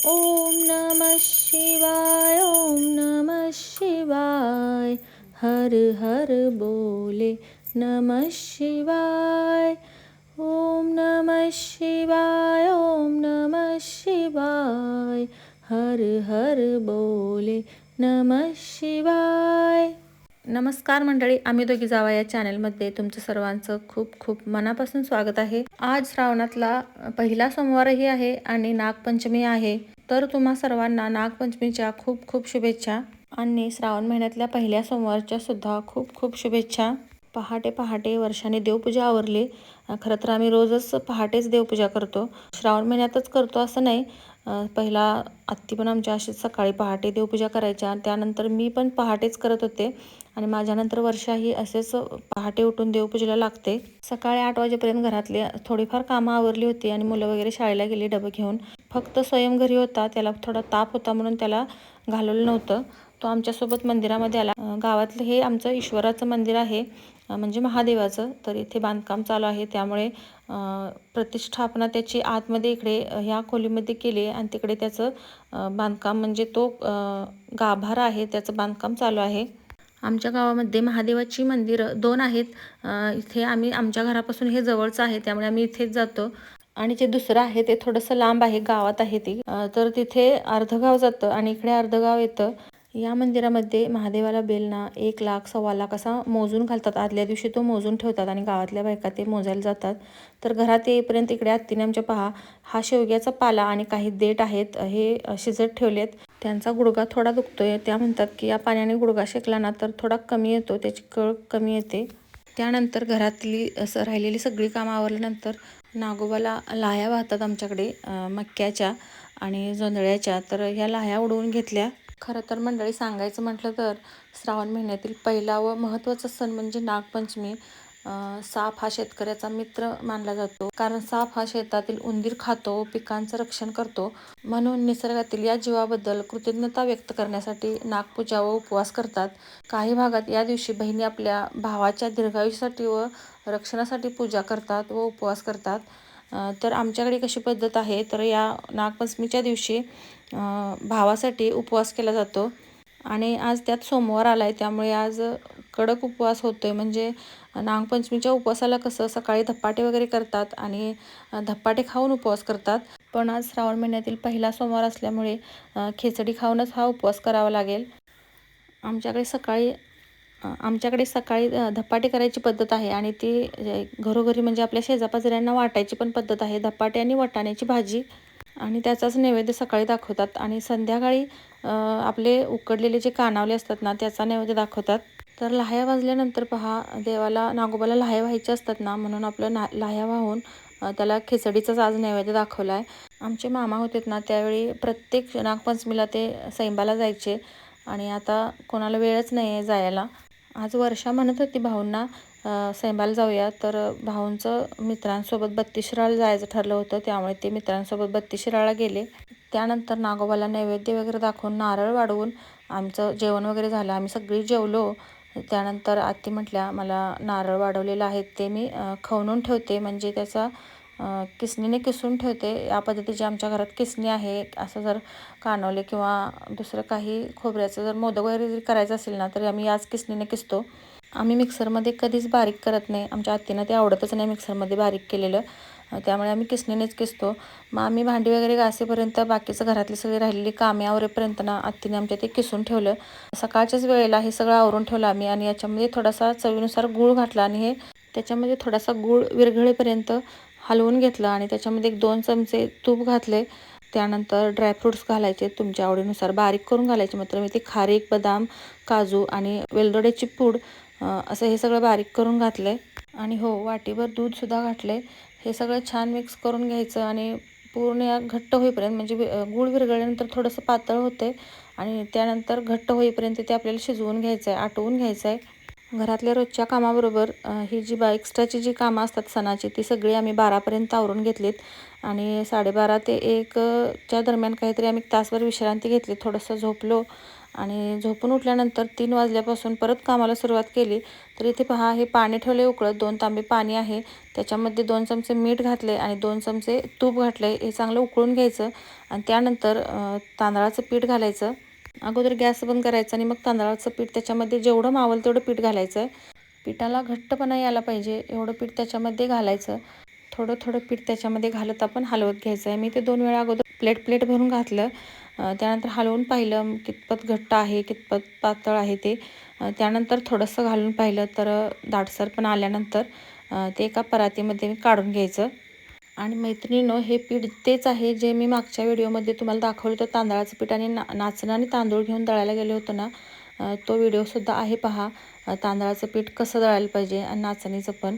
ओम नमः शिवाय, ओम नमः शिवाय, हर हर बोले नमः शिवाय। ओम नमः शिवाय, ओम नमः शिवाय, हर हर बोले नमः शिवाय। नमस्कार मंडळी, आम्ही दोघी जावा या चॅनलमध्ये तुमचं सर्वांचं खूप खूप मनापासून स्वागत आहे। आज श्रावणातला पहिला सोमवारही आहे आणि नागपंचमी आहे, तर तुम्हा सर्वांना नागपंचमीच्या खूप खूप शुभेच्छा आणि श्रावण महिन्यातल्या पहिल्या सोमवारच्या सुद्धा खूप खूप शुभेच्छा। पहाटे पहाटे वर्षाने देवपूजा आवरली। खरं तर आम्ही रोजच पहाटेच देवपूजा करतो, श्रावण महिन्यातच करतो असं नाही। पहिला आत्ती पण आमच्या अशीच सकाळी पहाटे देवपूजा करायच्या, त्यानंतर मी पण पहाटेच करत होते आणि माझ्यानंतर वर्षाही असेच पहाटे उठून देवपूजेला लागते। सकाळी 8 वाजेपर्यंत घरातली थोडीफार कामं आवरली होती आणि मुलं वगैरे शाळेला गेली डबं घेऊन। फक्त स्वयं घरी होता, त्याला थोडा ताप होता म्हणून त्याला घालवलं नव्हतं। तो आमच्यासोबत मंदिरामध्ये आला। गावातलं हे आमचं ईश्वराचं मंदिर आहे, म्हणजे महादेवाचं। तर इथे बांधकाम चालू आहे, त्यामुळे प्रतिष्ठापना त्याची आतमध्ये इकडे ह्या खोलीमध्ये केली आणि तिकडे त्याचं बांधकाम म्हणजे तो गाभारा आहे त्याचं बांधकाम चालू आहे। आमच्या गावामध्ये महादेवाची मंदिरं 2 आहेत। इथे आम्ही आमच्या घरापासून हे जवळचं आहे, त्यामुळे आम्ही इथेच जातो। आणि जे दुसरं आहे ते थोडंसं लांब आहे, गावात आहे ते, तर तिथे अर्धं गाव जातं आणि इकडे अर्धं गाव येतं। या मंदिरामध्ये महादेवाला बेलना 1 लाख 1.25 लाख असा मोजून घालतात। आदल्या दिवशी तो मोजून ठेवतात आणि गावातल्या बायका ते मोजायला जातात। तर घरात येईपर्यंत इकडे आत्तीने आमच्या पहा, हा शेवग्याचा पाला आणि काही देठ आहेत, हे शिजत ठेवलेत। त्यांचा गुडघा थोडा दुखतोय, त्या म्हणतात की या पाण्याने गुडघा शेकला ना तर थोडा कमी येतो, त्याची कळ कमी येते। त्यानंतर घरातली राहिलेली सगळी कामं आवरल्यानंतर नागोबाला लाह्या वाहतात आमच्याकडे, मक्याच्या आणि जोंधळ्याच्या। तर ह्या लाह्या उडवून घेतल्या। खरं तर मंडळी सांगायचं म्हटलं तर श्रावण महिन्यातील पहिला व महत्त्वाचा सण म्हणजे नागपंचमी। साप हा शेतकऱ्याचा मित्र मानला जातो, कारण साप हा शेतातील उंदीर खातो, पिकांचं रक्षण करतो। म्हणून निसर्गातील या जीवाबद्दल कृतज्ञता व्यक्त करण्यासाठी नागपूजा व उपवास करतात। काही भागात या दिवशी बहिणी आपल्या भावाच्या दीर्घायुष्यासाठी व रक्षणासाठी पूजा करतात व उपवास करतात। तर आमच्याकडे कशी पद्धत आहे, तर या नागपंचमीच्या दिवशी भावासाठी उपवास केला जातो आणि आज त्यात सोमवार आला आहे, त्यामुळे आज कडक उपवास होतोय। म्हणजे नागपंचमीच्या उपवासाला कसं सकाळी धपाटे वगैरे करतात आणि धपाटे खाऊन उपवास करतात, पण आज श्रावण महिन्यातील पहिला सोमवार असल्यामुळे खिचडी खाऊनच हा उपवास करावा लागेल। आमच्याकडे सकाळी धपाटे करायची पद्धत आहे आणि ती घरोघरी म्हणजे आपल्या शेजापाजऱ्यांना वाटायची पण पद्धत आहे। धपाटे आणि वाटाण्याची भाजी आणि त्याचाच नैवेद्य सकाळी दाखवतात आणि संध्याकाळी आपले उकडलेले जे कानावले असतात ना, त्याचा नैवेद्य दाखवतात। तर लाह्या वाजल्यानंतर पहा, देवाला नागोबाला लाह्या व्हायचे असतात ना, म्हणून आपलं लाह्या वाहून त्याला खिचडीचाच आज नैवेद्य दाखवला आहे। आमचे मामा होतेत ना, त्यावेळी प्रत्येक नागपंचमीला ते सैंबाला जायचे आणि आता कोणाला वेळच नाही आहे जायला। आज वर्षा म्हणत होती भाऊंना सैंबाला जाऊया, तर भाऊंचं मित्रांसोबत 32 शिराळा जायचं ठरलं होतं, त्यामुळे ते मित्रांसोबत 32 शिराळा गेले। त्यानंतर नागोबाला नैवेद्य वगैरे दाखवून नारळ वाढवून आमचं जेवण वगैरे झालं, आम्ही सगळी जेवलो। त्यानंतर आत्ती म्हटल्या मला नारळ वाढवलेलं आहे ते मी खवणून ठेवते, म्हणजे त्याचा किसणीने किसून ठेवते। या पद्धतीची आमच्या घरात किसणी आहे। असं जर कानवले किंवा दुसरं काही खोबऱ्याचं जर मोदक वगैरे जर करायचं असेल ना, तर आम्ही याच किसणीने किसतो। आम्ही मिक्सरमध्ये कधीच बारीक करत नाही, आमच्या आत्तीनं ते आवडतच नाही मिक्सरमध्ये बारीक केलेलं, त्यामुळे आम्ही किसणीनेच किसतो। मग आम्ही भांडी वगैरे घासेपर्यंत बाकीचं घरातली सगळी राहिलेली कामे आवरेपर्यंत ना आत्तीने आमच्या ते किसून ठेवलं। सकाळच्याच वेळेला हे सगळं आवरून ठेवलं आम्ही आणि याच्यामध्ये थोडासा चवीनुसार गूळ घातला आणि हे त्याच्यामध्ये थोडासा गूळ विरघळेपर्यंत हलवून घेतलं आणि त्याच्यामध्ये 1-2 चमचे तूप घातले। त्यानंतर ड्रायफ्रूट्स घालायचे तुमच्या आवडीनुसार, बारीक करून घालायचे मात्र मी ते खारीक, बदाम, काजू आणि वेलदोड्याची पूड असं हे सगळं बारीक करून घातले आणि हो, वाटीभर दूधसुद्धा घातले। हे सगळं छान मिक्स करून घ्यायचं आणि पूर्ण या घट्ट होईपर्यंत, म्हणजे गूळ विरघळल्यानंतर थोडंसं पातळ होते आणि त्यानंतर घट्ट होईपर्यंत ते आपल्याला शिजवून घ्यायचं आहे, आटवून घ्यायचं आहे। घरातल्या रोजच्या कामाबरोबर ही जी एक्स्ट्राची जी कामं असतात सणाची, ती सगळी आम्ही 12पर्यंत आवरून घेतलीत आणि 12:30 ते 1च्या दरम्यान काहीतरी आम्ही तासभर विश्रांती घेतली, थोडंसं झोपलो आणि झोपून उठल्यानंतर 3 वाजल्यापासून परत कामाला सुरुवात केली. तर इथे पहा हे पाणी ठेवले उकळत, 2 तांबे पाणी आहे. त्याच्यामध्ये 2 चमचे मीठ घातले आणि 2 चमचे तूप घातले. हे चांगलं उकळून घ्यायचं आणि त्यानंतर तांदळाचं पीठ घालायचं. अगोदर गॅस बंद करायचा आणि मग तांदळाचं पीठ त्याच्यामध्ये जेवढं मावल तेवढं पीठ घालायचं आहे. पिठाला घट्टपणा यायला पाहिजे एवढं पीठ त्याच्यामध्ये घालायचं. थोडं थोडं पीठ त्याच्यामध्ये घालत आपण हलवत घ्यायचं आहे. मी ते 2 वेळा अगोदर प्लेट भरून घातलं. त्यानंतर हलवून पाहिलं कितपत घट्ट आहे कितपत पातळ आहे ते. त्यानंतर थोडंसं घालून पाहिलं तर दाटसरपणा आल्यानंतर ते एका परातीमध्ये काढून घ्यायचं. आणि मैत्रिणींनो, हे पीठ तेच आहे जे मी मागच्या व्हिडिओमध्ये तुम्हाला दाखवलं होतं. तांदळाचं पीठ आणि नाचणं आणि तांदूळ घेऊन दळायला गेले होतो ना, तो व्हिडिओसुद्धा आहे पहा. तांदळाचं पीठ कसं दळायला पाहिजे आणि नाचणीचं पण.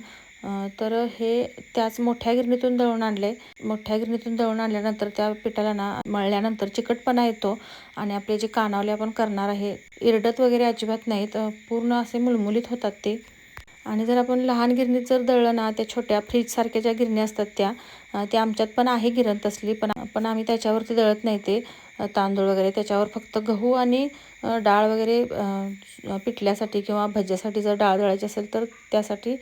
तर हे त्याच मोठ्या गिरणीतून दळून आणले. मोठ्या गिरणीतून दळून आणल्यानंतर त्या पिठाला ना मळल्यानंतर चिकटपणा येतो आणि आपले जे कानावले आपण करणार आहे इरडत वगैरे अजिबात नाहीत, पूर्ण असे मुलमुलीत होतात ते. आणि जर आपण लहान गिरणीत जर दळलं ना, त्या छोट्या फ्रीजसारख्या ज्या गिरण्या असतात त्या आमच्यात पण आहे गिरण तसली, पण आम्ही त्याच्यावरती दळत नाही ते तांदूळ वगैरे. त्याच्यावर फक्त गहू आणि डाळ वगैरे पिठल्यासाठी किंवा भज्यासाठी जर डाळ दळायची असेल तर त्यासाठी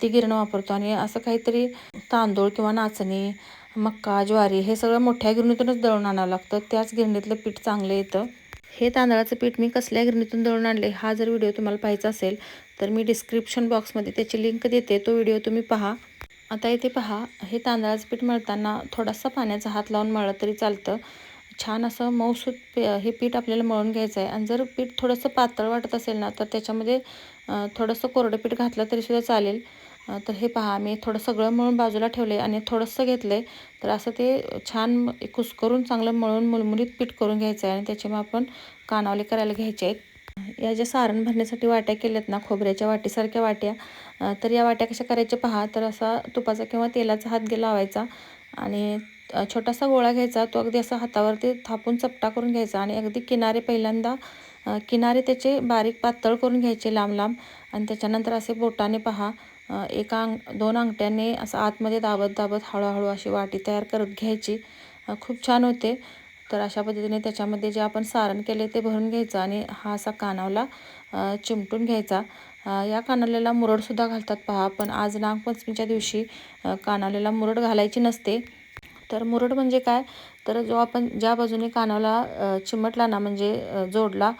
ती गिरणं वापरतो. आणि असं काहीतरी तांदूळ किंवा नाचणी, मक्का, ज्वारी हे सगळं मोठ्या गिरणीतूनच दळून आणावं लागतं. त्याच गिरणीतलं पीठ चांगलं येतं. हे तांदळाचं पीठ मी कसल्या गिरणीतून दळून आणले हा जर व्हिडिओ तुम्हाला पाहायचा असेल तर मी डिस्क्रिप्शन बॉक्समध्ये त्याची लिंक देते, तो व्हिडिओ तुम्ही पहा. आता इथे पहा, हे तांदळाचं पीठ मळताना थोडासा पाण्याचा हात लावून मळलं तरी चालतं. छान असं मऊसूत हे पीठ आपल्याला मळून घ्यायचं आहे. आणि जर पीठ थोडंसं पातळ वाटत असेल ना तर त्याच्यामध्ये थोडंसं कोरडं पीठ घातलं तरीसुद्धा चालेल. तर हे पहा, मी थोडं सगळं मळून बाजूला ठेवले आणि थोडंसं घेतलं आहे. तर असं ते छान कुस्करून चांगलं मळून मुलमुलीत पीठ करून घ्यायचं आहे. आणि त्याचे मग आपण कानावले करायला घ्यायचे आहेत. या ज्या सारण भरण्यासाठी वाट्या केल्यात ना, खोबऱ्याच्या वाटीसारख्या वाट्या, तर या वाट्या कशा करायच्या पहा. तर असा तुपाचा किंवा तेलाचा हात लावायचा आणि छोटासा गोळा घ्यायचा. तो अगदी असा हातावरती थापून चपटा करून घ्यायचा आणि अगदी किनारे पहिल्यांदा किनारे त्याचे बारीक पातळ करून घ्यायचे लांब लांब. आणि त्याच्यानंतर असे बोटाने पहा एका 2 अंगठ्याने असं आतमध्ये दाबत दाबत हळूहळू अशी वाटी तयार करत घ्यायची. खूप छान होते. तर अशा पद्धतीने त्याच्यामध्ये जे आपण सारण केले ते भरून घ्यायचं आणि हा असा कानावला चिमटून घ्यायचा. या कानावल्याला मुरडसुद्धा घालतात पहा, पण आज नागपंचमीच्या दिवशी कानावल्याला मुरड घालायची नसते. तर मुरड म्हणजे काय, तर जो आपण ज्या बाजूने कानावला चिमटला ना म्हणजे जोडला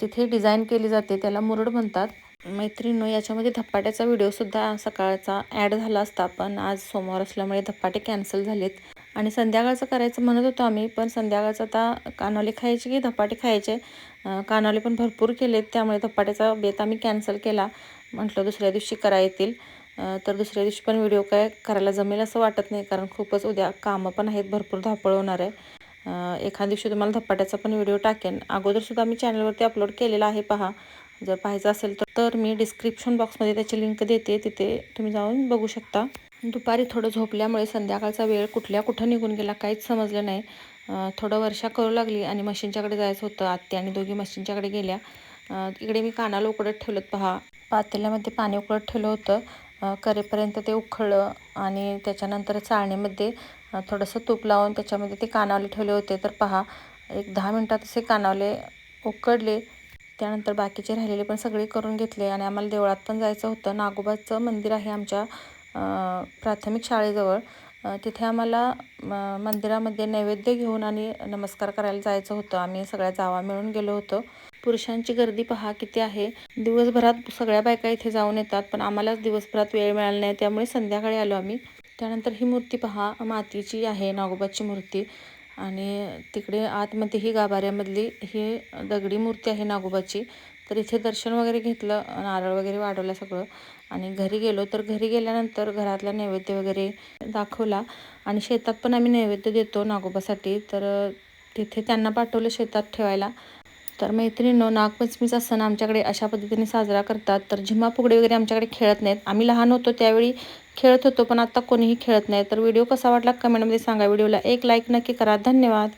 तिथे डिझाईन केली जाते, त्याला मुरड म्हणतात. मैत्रिणींनो, याच्यामध्ये धप्पाट्याचा व्हिडिओसुद्धा सकाळचा ॲड झाला असता, पण आज सोमवार असल्यामुळे धप्पाटे कॅन्सल झालेत. आणि संध्याकाळचं करायचं म्हणत होतो आम्ही, पण संध्याकाळचं आता कानोले खायचे की धपाटे खायचे. कानोले पण भरपूर केलेत, त्यामुळे धपाट्याचा बेत आम्ही कॅन्सल केला. म्हटलं दुसऱ्या दिवशी करा येतील. तर दुसऱ्या दिवशी पण व्हिडिओ काय करायला जमेल असं वाटत नाही, कारण खूपच उद्या कामं पण आहेत, भरपूर धावपळ होणार आहे. एखाद्या दिवशी तुम्हाला धपाट्याचा पण व्हिडिओ टाकेन. अगोदरसुद्धा मी चॅनलवरती अपलोड केलेला आहे पहा. जर पाहायचं असेल तर मी डिस्क्रिप्शन बॉक्समध्ये त्याची लिंक देते, तिथे तुम्ही जाऊन बघू शकता. दुपारी थोडं झोपल्यामुळे संध्याकाळचा वेळ कुठं निघून गेला काहीच समजलं नाही. थोडं वर्षा करू लागली आणि मशीनच्याकडे जायचं होतं. आत्या आणि दोघी मशीनच्याकडे गेल्या. इकडे मी कानाला उकडत ठेवलं पहा. पातेल्यामध्ये पाणी उकळत ठेवलं होतं. करेपर्यंत ते उकळलं आणि त्याच्यानंतर चाळणीमध्ये थोडंसं तूप लावून त्याच्यामध्ये ते कानावले ठेवले होते. तर पहा, एक 10 मिनटात असे कानावले उकडले. त्यानंतर बाकीचे राहिलेले पण सगळे करून घेतले आणि आम्हाला देवळात पण जायचं होतं. नागोबाचं मंदिर आहे आमच्या प्राथमिक शाळेजवळ. तिथे आम्हाला मंदिरामध्ये नैवेद्य घेऊन आणि नमस्कार करायला जायचं होतं. आम्ही सगळ्या जावा मिळून गेलो होतो. पुरुषांची गर्दी पहा किती आहे. दिवसभरात सगळ्या बायका इथे जाऊन येतात, पण आम्हालाच दिवसभरात वेळ मिळाला नाही, त्यामुळे संध्याकाळी आलो आम्ही. त्यानंतर ही मूर्ती पहा, मातीची आहे नागोबाची मूर्ती. आणि तिकडे आतमध्ये ही गाभाऱ्यामधली ही दगडी मूर्ती आहे नागोबाची. तर इथे दर्शन वगैरे घेतलं, नारळ वगैरे वाढवलं सगळं आणि घरी गेलो. तर घरी गेल्यानंतर घरातला नैवेद्य वगैरे दाखवला आणि शेतात पण आम्ही नैवेद्य देतो नागोबासाठी. तर तिथे त्यांना पाठवलं शेतात ठेवायला. तर मैत्रिणींनो, नागपंचमीचा सण आमच्याकडे अशा पद्धतीने साजरा करतात. तर झिम्मा फुगडी वगैरे आमच्याकडे खेळत नाहीत. आम्ही लहान होतो त्यावेळी खेळत होतो, पण आता कोणीही खेळत नाही. तर व्हिडिओ कसा वाटला कमेंटमध्ये सांगा. व्हिडिओला एक लाईक नक्की करा. धन्यवाद.